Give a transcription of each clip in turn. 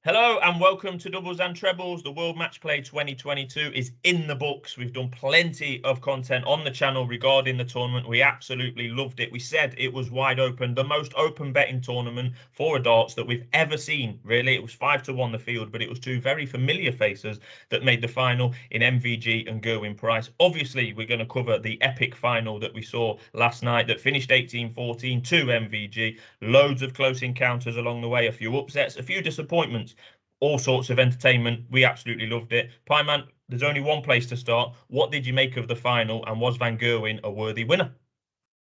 Hello and welcome to Doubles and Trebles. The World Matchplay 2022 is in the books. We've done plenty of content on the channel regarding the tournament. We absolutely loved it. We said it was wide open, the most open betting tournament for a darts that we've ever seen, really. It was 5-1 the field, but it was two very familiar faces that made the final in MVG and Gerwyn Price. Obviously, we're going to cover the epic final that we saw last night that finished 18-14 to MVG. Loads of close encounters along the way, a few upsets, a few disappointments. All sorts of entertainment. We absolutely loved it. Pieman, there's only one place to start. What did you make of the final, and was Van Gerwen a worthy winner?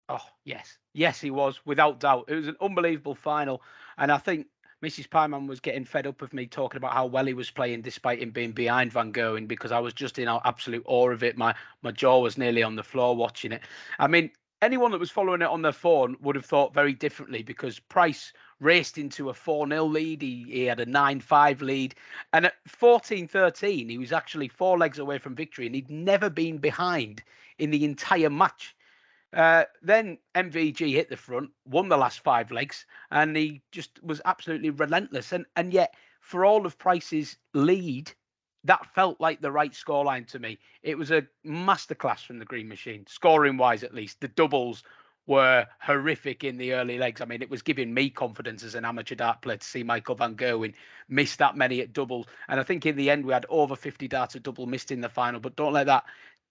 Oh, yes. Yes, he was, without doubt. It was an unbelievable final. And I think Mrs. Pieman was getting fed up of me talking about how well he was playing despite him being behind Van Gerwen, because I was just in absolute awe of it. My jaw was nearly on the floor watching it. I mean, anyone that was following it on their phone would have thought very differently, because Price raced into a 4-0 lead. He had a 9-5 lead. And at 14-13, he was actually 4 legs away from victory, and he'd never been behind in the entire match. Then MVG hit the front, won the last 5 legs, and he just was absolutely relentless. And yet, for all of Price's lead, that felt like the right scoreline to me. It was a masterclass from the Green Machine, scoring-wise at least. The doubles were horrific in the early legs. I mean, it was giving me confidence as an amateur dart player to see Michael Van Gerwen miss that many at doubles. And I think in the end, we had over 50 darts at double missed in the final. But don't let that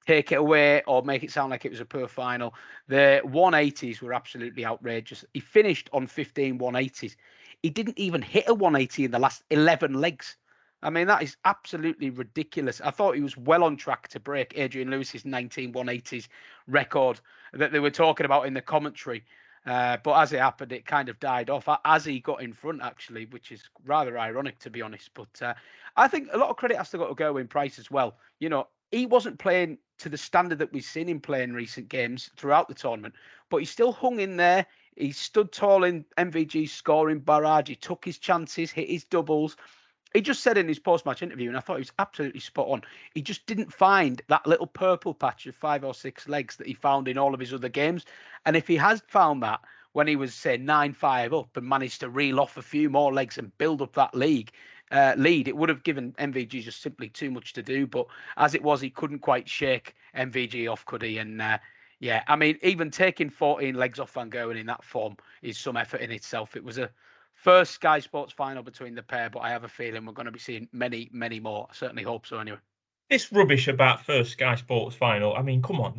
take it away or make it sound like it was a poor final. The 180s were absolutely outrageous. He finished on 15 180s. He didn't even hit a 180 in the last 11 legs. I mean, that is absolutely ridiculous. I thought he was well on track to break Adrian Lewis's 19 180s record that they were talking about in the commentary. But as it happened, it kind of died off as he got in front, actually, which is rather ironic, to be honest. But I think a lot of credit has to go to Gerwyn Price as well. You know, he wasn't playing to the standard that we've seen him play in recent games throughout the tournament, but he still hung in there. He stood tall in MVG's scoring barrage. He took his chances, hit his doubles. He just said in his post-match interview, and I thought he was absolutely spot on, he just didn't find that little purple patch of 5 or 6 legs that he found in all of his other games. And if he has found that when he was, say, 9-5 up and managed to reel off a few more legs and build up that lead, it would have given MVG just simply too much to do. But as it was, he couldn't quite shake MVG off, could he? And yeah, I mean, even taking 14 legs off Van Gerwen in that form is some effort in itself. It was a first Sky Sports final between the pair, but I have a feeling we're going to be seeing many, many more. I certainly hope so anyway. This rubbish about first Sky Sports final. I mean, come on.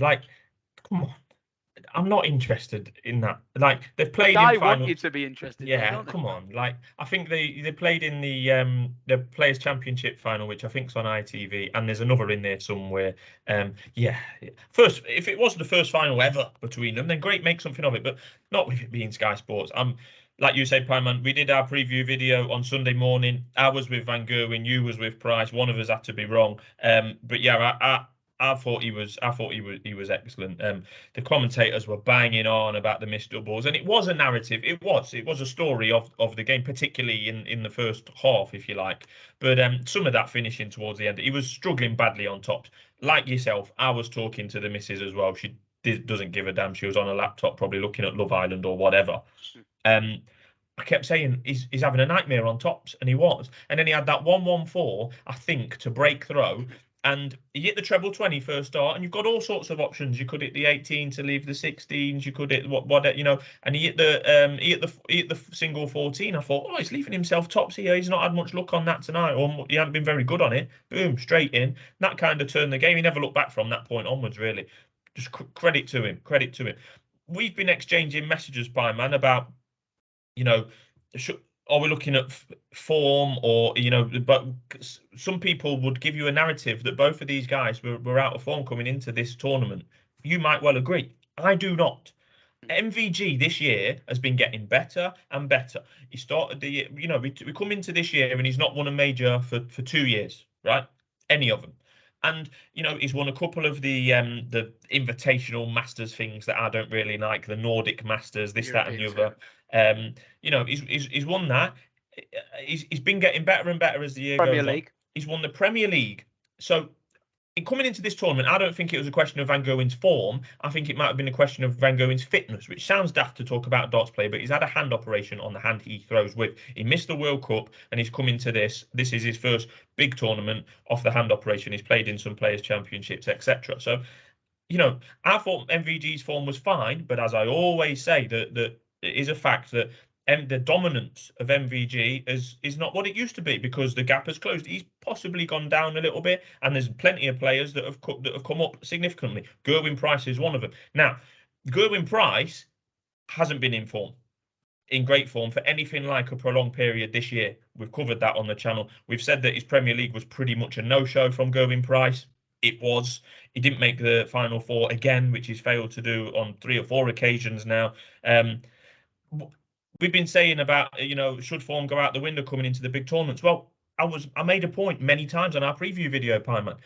I'm not interested in that. Like, they've played I in finals. want you to be interested. Yeah, though, don't come on. Like, I think they played in the Players Championship final, which I think's on ITV, and there's another in there somewhere. Yeah. First, if it wasn't the first final ever between them, then great, make something of it. But not with it being Sky Sports. Like you said, Pieman, we did our preview video on Sunday morning. I was with Van Gerwen, you was with Price. One of us had to be wrong. But yeah, I thought he was excellent. The commentators were banging on about the missed doubles, and it was a narrative. It was a story of the game, particularly in the first half, if you like. But some of that finishing towards the end, he was struggling badly on tops. Like yourself, I was talking to the missus as well. She doesn't give a damn. She was on a laptop, probably looking at Love Island or whatever. I kept saying he's having a nightmare on tops, and he was. And then he had that 1-1-4, I think, to break throw. And he hit the treble 20 first start, and you've got all sorts of options. You could hit the 18 to leave the 16s. You could hit what you know. And he hit the single 14. I thought, oh, he's leaving himself tops here. He's not had much luck on that tonight, or he hadn't been very good on it. Boom, straight in. That kind of turned the game. He never looked back from that point onwards, really. Just credit to him. Credit to him. We've been exchanging messages, Pieman, about, you know, are we looking at form, or, you know, but some people would give you a narrative that both of these guys were out of form coming into this tournament. You might well agree. I do not. MVG this year has been getting better and better. He started the year, you know, we come into this year and he's not won a major for 2 years, right? Any of them. And, you know, he's won a couple of the invitational masters things that I don't really like, the Nordic masters, this, that, and the other. You know, he's won that. He's been getting better and better as the year goes on. He's won the Premier League. So coming into this tournament, I don't think it was a question of Van Gerwen's form. I think it might have been a question of Van Gerwen's fitness, which sounds daft to talk about darts play, but he's had a hand operation on the hand he throws with. He missed the World Cup and he's come into this. This is his first big tournament off the hand operation. He's played in some Players' Championships, etc. So, I thought MVG's form was fine, but as I always say, that it is a fact that the dominance of MVG is not what it used to be because the gap has closed. He's possibly gone down a little bit, and there's plenty of players that have come up significantly. Gerwyn Price is one of them. Now, Gerwyn Price hasn't been in great form for anything like a prolonged period this year. We've covered that on the channel. We've said that his Premier League was pretty much a no-show from Gerwyn Price. It was. He didn't make the Final Four again, which he's failed to do on 3 or 4 occasions now. We've been saying about, should form go out the window coming into the big tournaments? Well, I made a point many times on our preview video, Pieman.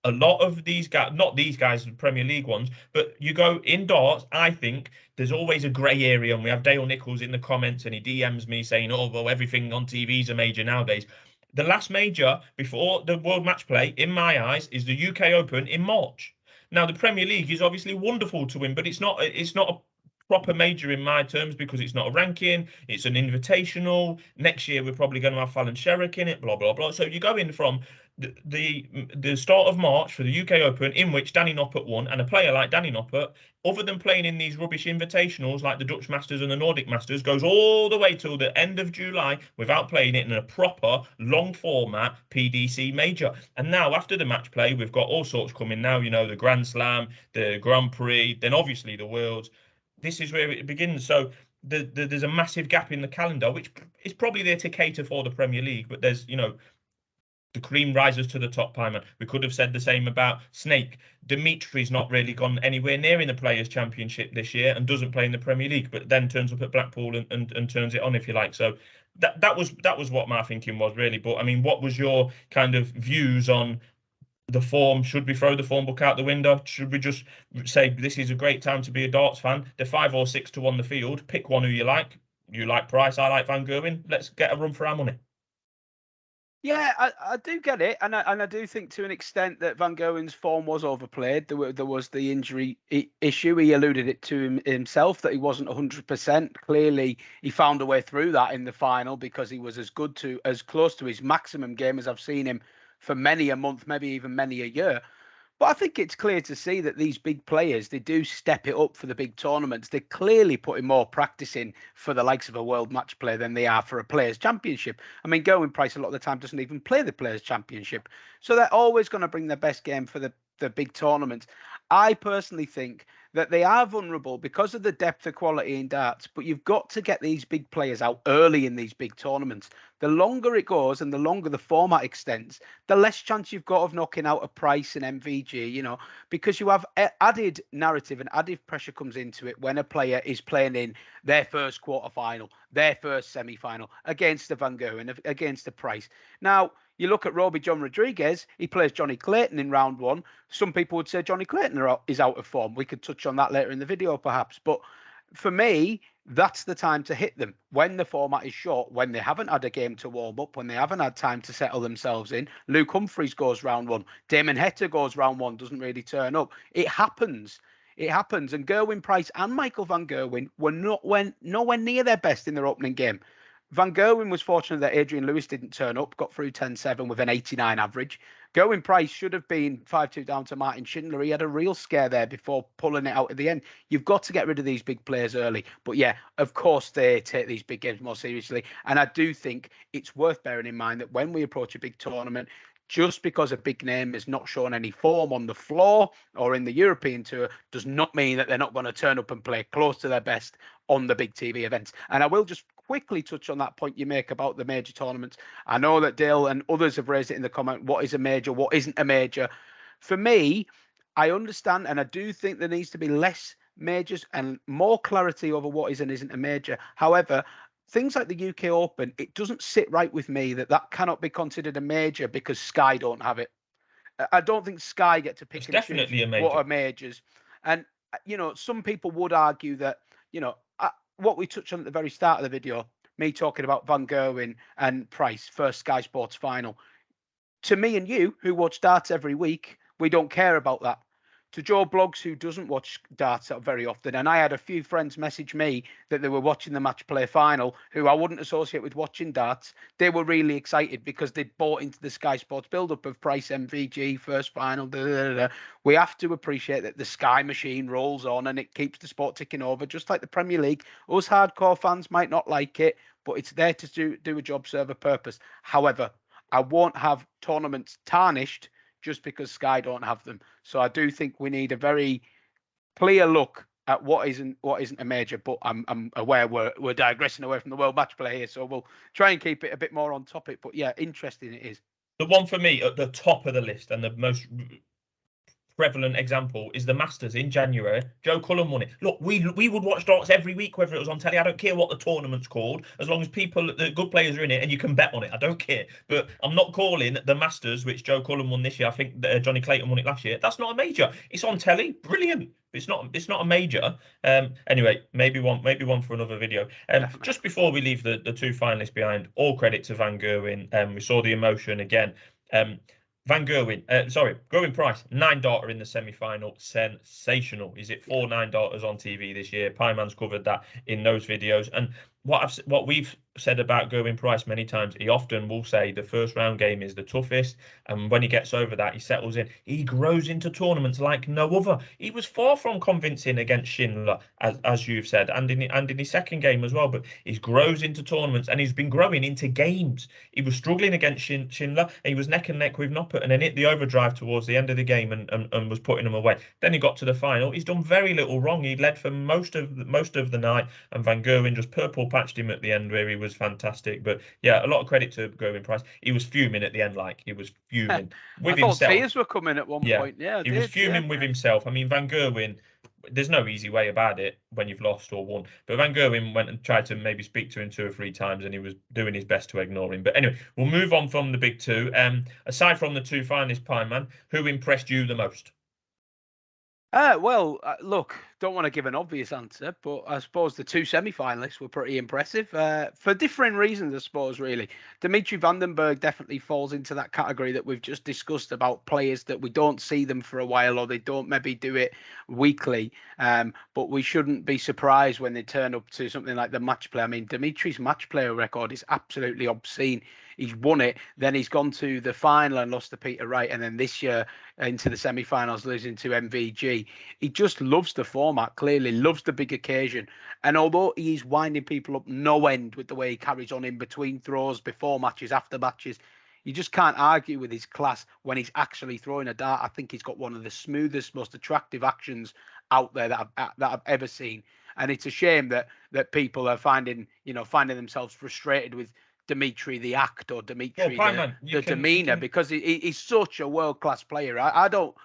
A lot of these guys, not these guys, the Premier League ones, but you go in darts, I think there's always a grey area. And we have Dale Nichols in the comments and he DMs me saying, oh, well, everything on TV is a major nowadays. The last major before the World Matchplay, in my eyes, is the UK Open in March. Now, the Premier League is obviously wonderful to win, but it's not a proper major in my terms because it's not a ranking, it's an invitational. Next year we're probably going to have Fallon Sherrick in it, blah blah blah. So you go in from the start of March for the UK Open, in which Danny Noppert won, and a player like Danny Noppert, other than playing in these rubbish invitationals like the Dutch Masters and the Nordic Masters, goes all the way till the end of July without playing it in a proper long format PDC major. And now after the match play, we've got all sorts coming now, the Grand Slam, the Grand Prix, then obviously the Worlds. This is where it begins. So there's a massive gap in the calendar, which is probably there to cater for the Premier League. But there's, the cream rises to the top, Pieman. We could have said the same about Snake. Dimitri's not really gone anywhere near in the Players' Championship this year and doesn't play in the Premier League, but then turns up at Blackpool and turns it on, if you like. So that was what my thinking was, really. But, I mean, what was your kind of views on the form? Should we throw the form book out the window? Should we just say this is a great time to be a darts fan? They're 5 or 6 to 1 the field. Pick one who you like. You like Price, I like Van Gerwen. Let's get a run for our money. Yeah, I do get it, and I do think to an extent that Van Gerwen's form was overplayed. There was the injury issue. He alluded it to himself that he wasn't 100%. Clearly, he found a way through that in the final because he was as close to his maximum game as I've seen him for many a month, maybe even many a year. But I think it's clear to see that these big players, they do step it up for the big tournaments. They're clearly putting more practice in for the likes of a World Matchplay than they are for a Players' Championship. I mean, Gerwyn Price a lot of the time doesn't even play the Players' Championship. So they're always going to bring their best game for the big tournaments. I personally think that they are vulnerable because of the depth of quality in darts, but you've got to get these big players out early in these big tournaments. The longer it goes and the longer the format extends, the less chance you've got of knocking out a Price and MVG, because you have added narrative and added pressure comes into it when a player is playing in their first quarterfinal, their first semi-final against the Van Gerwen, against the Price. Now, you look at Roby John Rodriguez, he plays Jonny Clayton in round 1. Some people would say Jonny Clayton is out of form. We could touch on that later in the video, perhaps. But for me, that's the time to hit them when the format is short, when they haven't had a game to warm up, when they haven't had time to settle themselves in. Luke Humphries goes round 1. Damon Hector goes round 1, doesn't really turn up. It happens. It happens. And Gerwyn Price and Michael Van Gerwen were nowhere near their best in their opening game. Van Gerwen was fortunate that Adrian Lewis didn't turn up, got through 10-7 with an 89 average. Gerwyn Price should have been 5-2 down to Martin Schindler. He had a real scare there before pulling it out at the end. You've got to get rid of these big players early. But yeah, of course, they take these big games more seriously. And I do think it's worth bearing in mind that when we approach a big tournament, just because a big name is not showing any form on the floor or in the European Tour does not mean that they're not going to turn up and play close to their best on the big TV events. And I will just quickly touch on that point you make about the major tournaments. I know that Dale and others have raised it in the comment, what is a major, what isn't a major? For me, I understand, and I do think there needs to be less majors and more clarity over what is and isn't a major. However, things like the UK Open, it doesn't sit right with me that cannot be considered a major because Sky don't have it. I don't think Sky get to pick and choose what are majors. And, some people would argue that, what we touched on at the very start of the video, me talking about Van Gerwen and Price, first Sky Sports final. To me and you, who watch darts every week, we don't care about that. To Joe Bloggs, who doesn't watch darts very often, and I had a few friends message me that they were watching the match play final, who I wouldn't associate with watching darts. They were really excited because they'd bought into the Sky Sports build-up of Price MVG, first final. We have to appreciate that the Sky machine rolls on and it keeps the sport ticking over, just like the Premier League. Us hardcore fans might not like it, but it's there to do a job, serve a purpose. However, I won't have tournaments tarnished just because Sky don't have them. So I do think we need a very clear look at what isn't a major. But I'm aware we're digressing away from the World Matchplay here, so we'll try and keep it a bit more on topic. But yeah, interesting it is. The one for me at the top of the list and the most prevalent example is the Masters in January. Joe Cullen won it. Look, we would watch darts every week, whether it was on telly. I don't care what the tournament's called, as long as the good players are in it and you can bet on it. I don't care. But I'm not calling the Masters, which Joe Cullen won this year. I think Jonny Clayton won it last year. That's not a major. It's on telly. Brilliant. It's not a major. Anyway, maybe one for another video. Just before we leave the two finalists behind, all credit to Van Gerwen. We saw the emotion again. Gerwyn Price, 9-darter in the semi-final, sensational. Is it 4 9-darters on TV this year? Pieman's covered that in those videos. And what we've said about Gerwyn Price many times, he often will say the first round game is the toughest, and when he gets over that, he settles in. He grows into tournaments like no other. He was far from convincing against Schindler, as you've said, and in his second game as well. But he grows into tournaments, and he's been growing into games. He was struggling against Schindler, and he was neck and neck with Noppert, and then hit the overdrive towards the end of the game and was putting them away. Then he got to the final. He's done very little wrong. He led for most of the night, and Van Gerwen just purple patched him at the end where he was fantastic. But yeah, a lot of credit to Gerwyn Price. He was fuming at the end, he was fuming with himself. I thought tears were coming at one point. Yeah, he was fuming with himself. I mean, Van Gerwen, there's no easy way about it when you've lost or won. But Van Gerwen went and tried to maybe speak to him 2 or 3 times, and he was doing his best to ignore him. But anyway, we'll move on from the big two. Aside from the two finalists, Pieman, who impressed you the most? Look, don't want to give an obvious answer, but I suppose the 2 semi-finalists were pretty impressive for differing reasons, I suppose, really. Dimitri van den Bergh definitely falls into that category that we've just discussed about players that we don't see them for a while, or they don't maybe do it weekly. But we shouldn't be surprised when they turn up to something like the match play. I mean, Dimitri's match player record is absolutely obscene. He's won it, then he's gone to the final and lost to Peter Wright, and then this year into the semi-finals losing to MVG. He just loves the format, clearly loves the big occasion, and although he's winding people up no end with the way he carries on in between throws, before matches, after matches, you just can't argue with his class when he's actually throwing a dart. I think he's got one of the smoothest, most attractive actions out there that I've ever seen, and it's a shame that people are finding themselves frustrated with Dimitri the act, or Dimitri the demeanor, because he's such a world-class player. I don't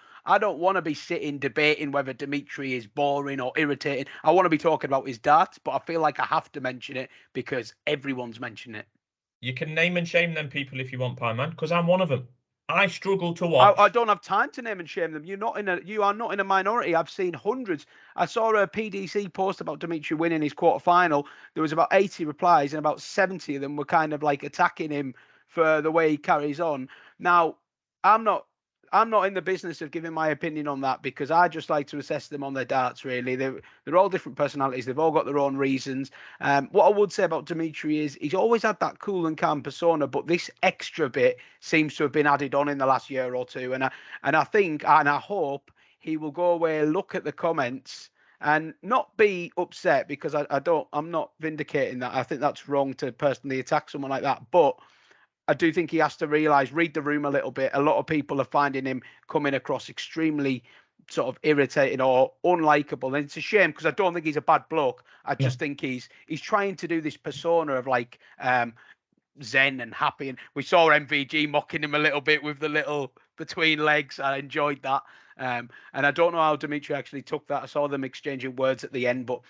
want to be sitting debating whether Dimitri is boring or irritating. I want to be talking about his darts, but I feel like I have to mention it because everyone's mentioning it. You can name and shame them people if you want, Pieman, because I'm one of them. I struggle to watch. I don't have time to name and shame them. You are not in a minority. I've seen hundreds. I saw a PDC post about Dimitri winning his quarterfinal. There was about 80 replies, and about 70 of them were kind of like attacking him for the way he carries on. Now, I'm not in the business of giving my opinion on that, because I just like to assess them on their darts, really. They're all different personalities. They've all got their own reasons. What I would say about Dimitri is he's always had that cool and calm persona, but this extra bit seems to have been added on in the last year or two. And I think, and I hope, he will go away, look at the comments, and not be upset, because I'm not vindicating that. I think that's wrong to personally attack someone like that. But I do think he has to read the room a little bit. A lot of people are finding him coming across extremely sort of irritating or unlikable. And it's a shame, because I don't think he's a bad bloke. I just think he's trying to do this persona of like zen and happy. And we saw MVG mocking him a little bit with the little between legs. I enjoyed that. And I don't know how Dimitri actually took that. I saw them exchanging words at the end, but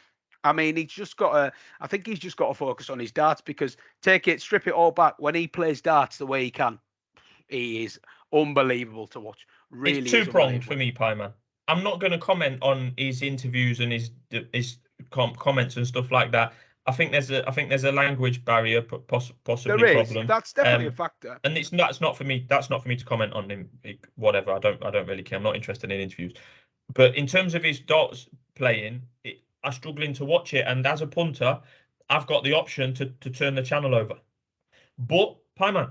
I mean, he's just got to focus on his darts, because strip it all back. When he plays darts the way he can, he is unbelievable to watch. Really, it's two-pronged for me, Pieman. I'm not going to comment on his interviews and his comments and stuff like that. I think there's a language barrier, possibly There is. problem. That's definitely a factor. And that's not for me. That's not for me to comment on him. Whatever. I don't really care. I'm not interested in interviews. But in terms of his darts playing, I'm struggling to watch it. And as a punter, I've got the option to turn the channel over. But Pieman,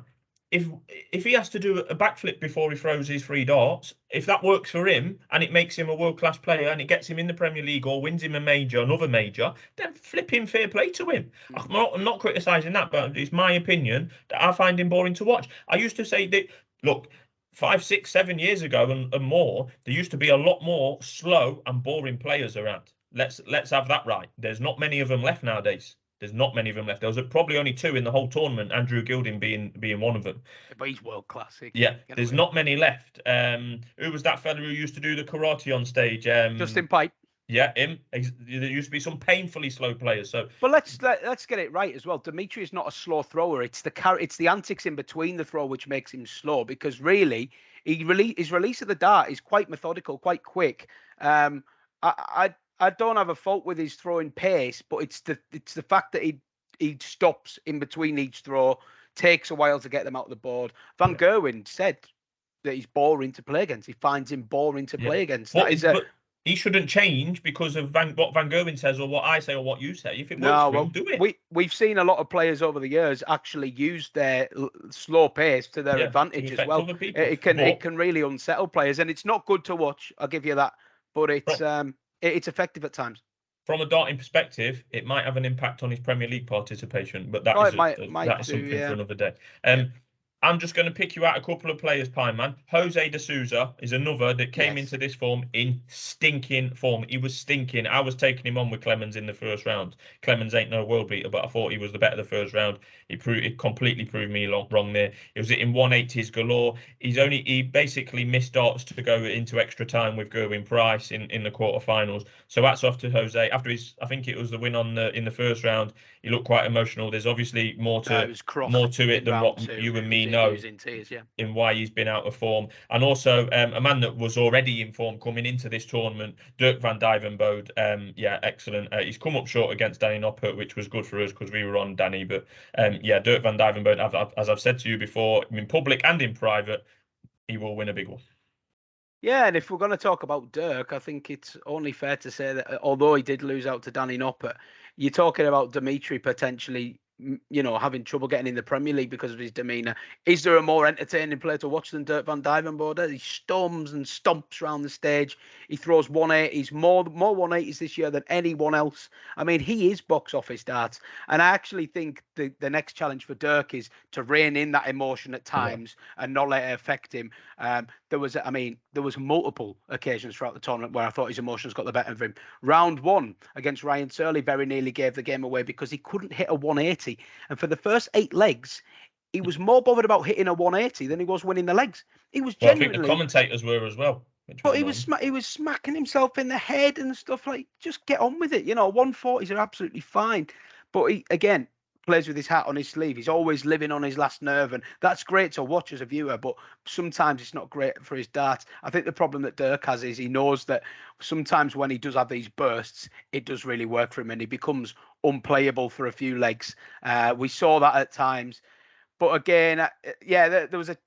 if he has to do a backflip before he throws his 3 darts, if that works for him and it makes him a world-class player and it gets him in the Premier League or wins him another major, then flipping fair play to him. I'm not criticising that, but it's my opinion that I find him boring to watch. I used to say that, look, 5, 6, 7 years ago and more, there used to be a lot more slow and boring players around. Let's have that right. There's not many of them left nowadays. There's not many of them left. There was probably only 2 in the whole tournament, Andrew Gilding being one of them. But he's world class. Yeah, there's not many left. Who was that fella who used to do the karate on stage? Justin Pipe. Yeah, him. There used to be some painfully slow players. So, but let's get it right as well. Dimitri is not a slow thrower. It's the antics in between the throw which makes him slow. Because really, his release of the dart is quite methodical, quite quick. I don't have a fault with his throwing pace, but it's the fact that he stops in between each throw, takes a while to get them out of the board. Van Gerwen said that he's boring to play against. He finds him boring to play against. But he shouldn't change because of what Van Gerwen says or what I say or what you say. If it works for him, do it. We've seen a lot of players over the years actually use their slow pace to their advantage as well. It can really unsettle players, and it's not good to watch. I'll give you that, but it's effective at times. From a darting perspective, it might have an impact on his Premier League participation, but that is something for another day. I'm just going to pick you out a couple of players, Pieman. Jose de Souza is another that came into this form in stinking form. He was stinking. I was taking him on with Clemens in the first round. Clemens ain't no world beater, but I thought he was the better the first round. It completely proved me wrong there. It was in 180s galore. He basically missed darts to go into extra time with Gerwyn Price in the quarterfinals. So that's off to Jose. After I think it was the win in the first round. He looked quite emotional. There's obviously more to it than what you and me know in why he's been out of form. And also a man that was already in form coming into this tournament, Dirk van Dijvenbode. Excellent. He's come up short against Danny Noppert, which was good for us because we were on Danny. But Dirk van Dijvenbode, as I've said to you before, in public and in private, he will win a big one. Yeah, and if we're going to talk about Dirk, I think it's only fair to say that although he did lose out to Danny Noppert, you're talking about Dimitri potentially, having trouble getting in the Premier League because of his demeanour. Is there a more entertaining player to watch than Dirk van Dijvenbode? He storms and stomps around the stage. He throws 180s, more 180s this year than anyone else. I mean, he is box office darts. And I actually think the next challenge for Dirk is to rein in that emotion at times and not let it affect him. There was multiple occasions throughout the tournament where I thought his emotions got the better of him. Round 1 against Ryan Searle very nearly gave the game away because he couldn't hit a 180. And for the first 8 legs, he was more bothered about hitting a 180 than he was winning the legs. He was genuinely. I think the commentators were as well. But he was smacking himself in the head and stuff like. Just get on with it. 140s are absolutely fine. But he again plays with his hat on his sleeve. He's always living on his last nerve, and that's great to watch as a viewer. But sometimes it's not great for his darts. I think the problem that Dirk has is he knows that sometimes when he does have these bursts, it does really work for him, and he becomes unplayable for a few legs. We saw that at times. But again, there was a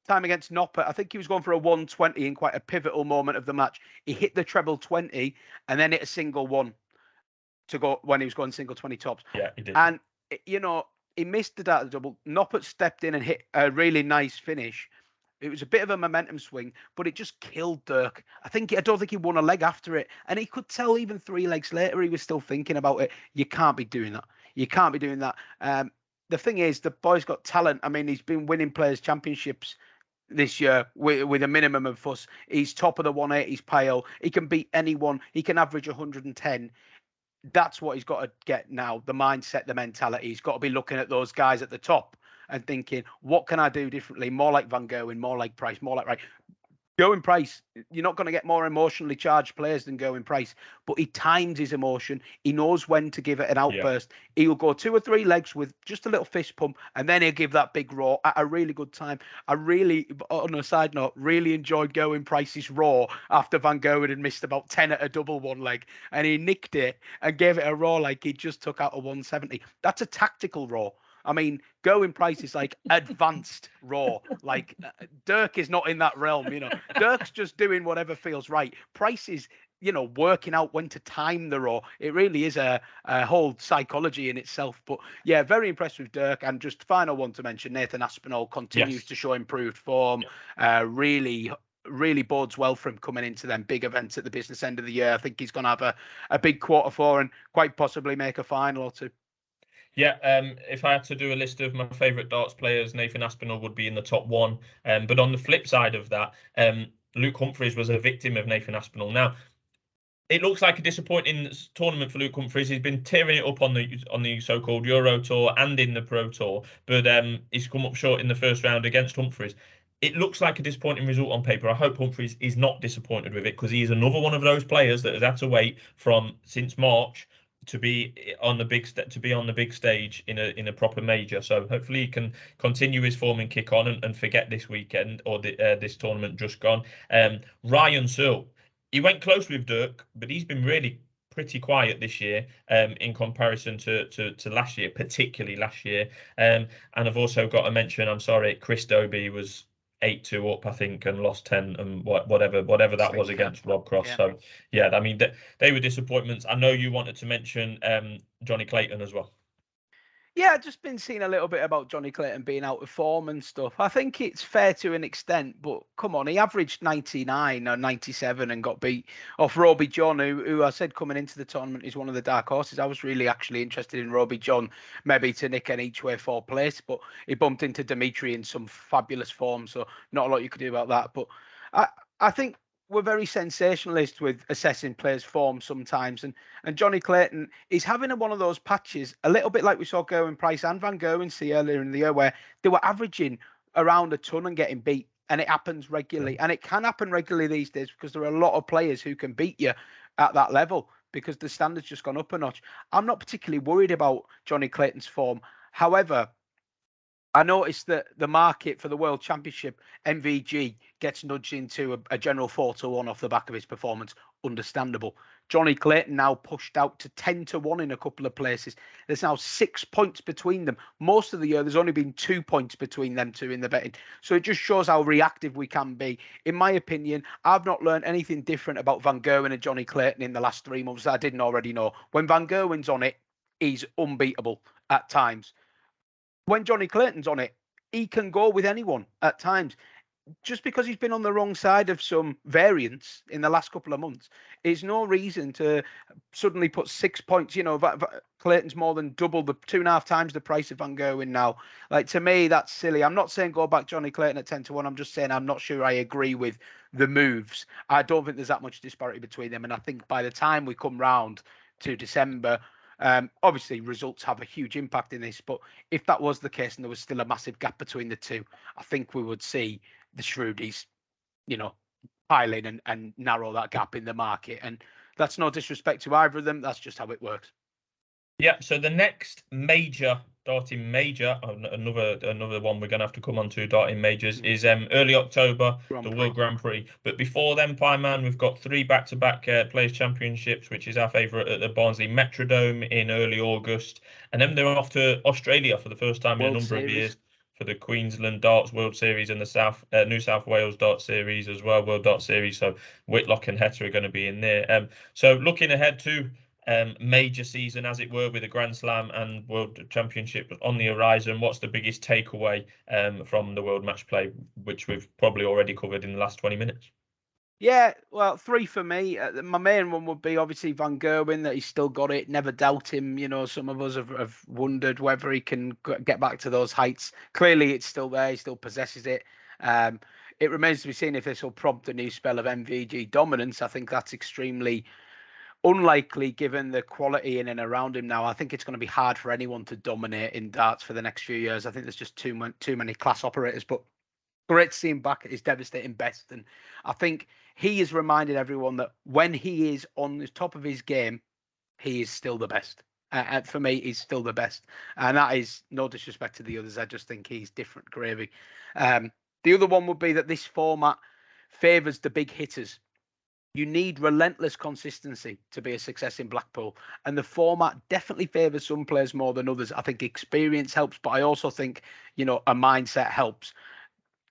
time against Noppert. I think he was going for a 120 in quite a pivotal moment of the match. He hit the treble 20 and then hit a single 1 to go when he was going single 20 tops. Yeah, he did. And, he missed the dart double. Noppert stepped in and hit a really nice finish. It was a bit of a momentum swing, but it just killed Dirk. I don't think he won a leg after it. And he could tell even 3 legs later, he was still thinking about it. You can't be doing that. You can't be doing that. The thing is, the boy's got talent. I mean, he's been winning Players' Championships this year with a minimum of fuss. He's top of the 180s pile. He can beat anyone. He can average 110. That's what he's got to get now, the mindset, the mentality. He's got to be looking at those guys at the top and thinking, what can I do differently? More like Van Gerwen, more like Price, more like Wright. Gerwyn Price, you're not going to get more emotionally charged players than Gerwyn Price, but he times his emotion. He knows when to give it an outburst. Yeah. He'll go 2 or 3 legs with just a little fist pump, and then he'll give that big roar at a really good time. I really, on a side note, really enjoyed Gerwyn Price's roar after Van Gerwen had missed about 10 at a double one leg, and he nicked it and gave it a roar like he just took out a 170. That's a tactical roar. I mean, Gerwyn Price is like advanced raw. Like Dirk is not in that realm, you know. Dirk's just doing whatever feels right. Price is, you know, working out when to time the raw. It really is a whole psychology in itself. But yeah, very impressed with Dirk. And just final one to mention, Nathan Aspinall continues to show improved form. Really bodes well for him coming into them big events at the business end of the year. I think he's going to have a big quarter 4 and quite possibly make a final or 2. Yeah, if I had to do a list of my favourite darts players, Nathan Aspinall would be in the top 1. But on the flip side of that, Luke Humphries was a victim of Nathan Aspinall. Now, it looks like a disappointing tournament for Luke Humphries. He's been tearing it up on the so-called Euro Tour and in the Pro Tour, but he's come up short in the first round against Humphries. It looks like a disappointing result on paper. I hope Humphries is not disappointed with it, because he is another one of those players that has had to wait since March to be on the big stage in a proper major. So hopefully he can continue his form and kick on and forget this weekend or this tournament just gone. Ryan Searle, he went close with Dirk, but he's been really pretty quiet this year in comparison to last year, particularly last year. And I've also got to mention, I'm sorry, Chris Dobie was 8-2 up, I think, and lost 10 and whatever that was against Rob Cross. Yeah. So yeah, I mean they were disappointments. I know you wanted to mention Jonny Clayton as well. Yeah, I've just been seeing a little bit about Jonny Clayton being out of form and stuff. I think it's fair to an extent, but come on, he averaged 99 or 97 and got beat off Roby John, who I said coming into the tournament is one of the dark horses. I was really actually interested in Roby John, maybe to nick an each way 4th place, but he bumped into Dimitri in some fabulous form, so not a lot you could do about that. But I think we're very sensationalist with assessing players' form sometimes, and Jonny Clayton is having one of those patches, a little bit like we saw Gerwyn Price and Van Gerwen see earlier in the year, where they were averaging around a ton and getting beat, and it happens regularly, and it can happen regularly these days because there are a lot of players who can beat you at that level because the standard's just gone up a notch. I'm not particularly worried about Jonny Clayton's form. However, I noticed that the market for the World Championship, MVG, gets nudged into a general 4-1 off the back of his performance. Understandable. Jonny Clayton now pushed out to 10-1 in a couple of places. There's now 6 points between them. Most of the year, there's only been 2 points between them two in the betting. So it just shows how reactive we can be. In my opinion, I've not learned anything different about Van Gerwen and Jonny Clayton in the last 3 months that I didn't already know. When Van Gerwen's on it, he's unbeatable at times. When Jonny Clayton's on it, he can go with anyone at times. Just because he's been on the wrong side of some variance in the last couple of months is no reason to suddenly put 6 points. You know, Clayton's more than double, the 2.5 times the price of Van Gerwen now. Like, to me, that's silly. I'm not saying go back Jonny Clayton at 10-1. I'm just saying I'm not sure I agree with the moves. I don't think there's that much disparity between them. And I think by the time we come round to December, obviously, results have a huge impact in this, but if that was the case and there was still a massive gap between the two, I think we would see the Shrewdies, you know, pile in and narrow that gap in the market. And that's no disrespect to either of them. That's just how it works. Yeah, so the next major darting major, another one we're going to have to come on to darting majors, is early October, the World Grand Prix. But before then, Pieman, we've got 3 back-to-back Players Championships, which is our favourite at the Barnsley Metrodome in early August. And then they're off to Australia for the first time in a number of years for the Queensland Darts World Series and the New South Wales Darts Series as well, World Darts Series. So Whitlock and Heta are going to be in there. So looking ahead to major season, as it were, with a Grand Slam and World Championship on the horizon, what's the biggest takeaway from the World Matchplay, which we've probably already covered in the last 20 minutes? Yeah, well, 3 for me. My main one would be obviously Van Gerwen, that he's still got it. Never doubt him. You know, some of us have wondered whether he can get back to those heights. Clearly, it's still there. He still possesses it. It remains to be seen if this will prompt a new spell of MVG dominance. I think that's extremely unlikely given the quality in and around him now. I think it's going to be hard for anyone to dominate in darts for the next few years. I think there's just too many class operators. But Great to see him back at his devastating best. And I think he has reminded everyone that when he is on the top of his game, he is still the best. For me, he's still the best. And that is no disrespect to the others. I just think he's different gravy. The other one would be that this format favours the big hitters. You need relentless consistency to be a success in Blackpool. And the format definitely favours some players more than others. I think experience helps, but I also think, a mindset helps.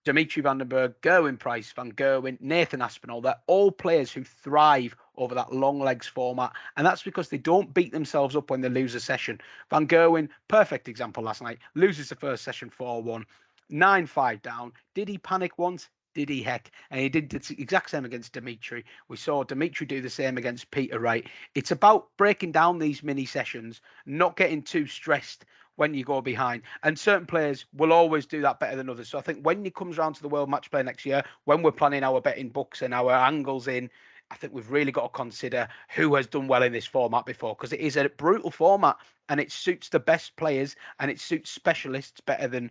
Dimitri van den Bergh, Gerwyn Price, Van Gerwen, Nathan Aspinall, they're all players who thrive over that long legs format. And that's because they don't beat themselves up when they lose a session. Van Gerwen, perfect example last night, loses the first session 4-1, 9-5 down. Did he panic once? Did he heck? And he did the exact same against Dimitri. We saw Dimitri do the same against Peter Wright. It's about breaking down these mini sessions, not getting too stressed when you go behind. And certain players will always do that better than others. So I think when it comes around to the World Matchplay next year, when we're planning our betting books and our angles in, I think we've really got to consider who has done well in this format before, because it is a brutal format and it suits the best players and it suits specialists better than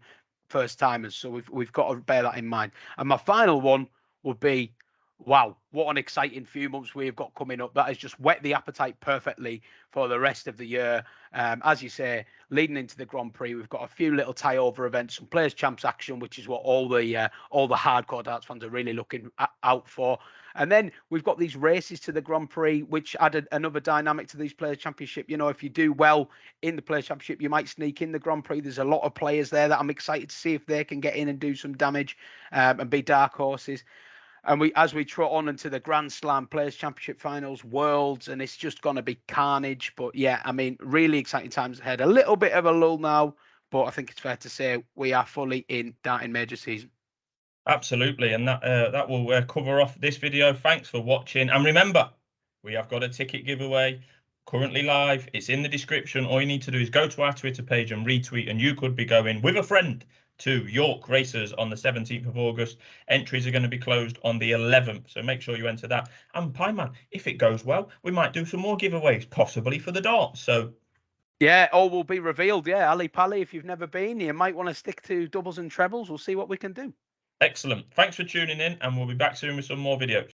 first timers. So we've got to bear that in mind. And my final one would be, wow, what an exciting few months we've got coming up. That has just whet the appetite perfectly for the rest of the year. As you say, leading into the Grand Prix, we've got a few little tie-over events, some Players' Champs action, which is what all the hardcore darts fans are really looking out for. And then we've got these races to the Grand Prix, which added another dynamic to these Players' Championship. If you do well in the Players' Championship, you might sneak in the Grand Prix. There's a lot of players there that I'm excited to see if they can get in and do some damage and be dark horses. And as we trot on into the Grand Slam, Players' Championship finals, Worlds, and it's just going to be carnage. But yeah, I mean, really exciting times ahead. A little bit of a lull now, but I think it's fair to say we are fully in darting major season. Absolutely, and that will cover off this video. Thanks for watching, and remember, we have got a ticket giveaway currently live. It's in the description. All you need to do is go to our Twitter page and retweet, and you could be going with a friend to York Racers on the 17th of August. Entries are going to be closed on the 11th, so make sure you enter that. And Pieman, if it goes well, we might do some more giveaways, possibly for the darts. So yeah, all will be revealed. Yeah, Ali Pally, if you've never been, you might want to stick to doubles and trebles. We'll see what we can do. Excellent. Thanks for tuning in, and we'll be back soon with some more videos.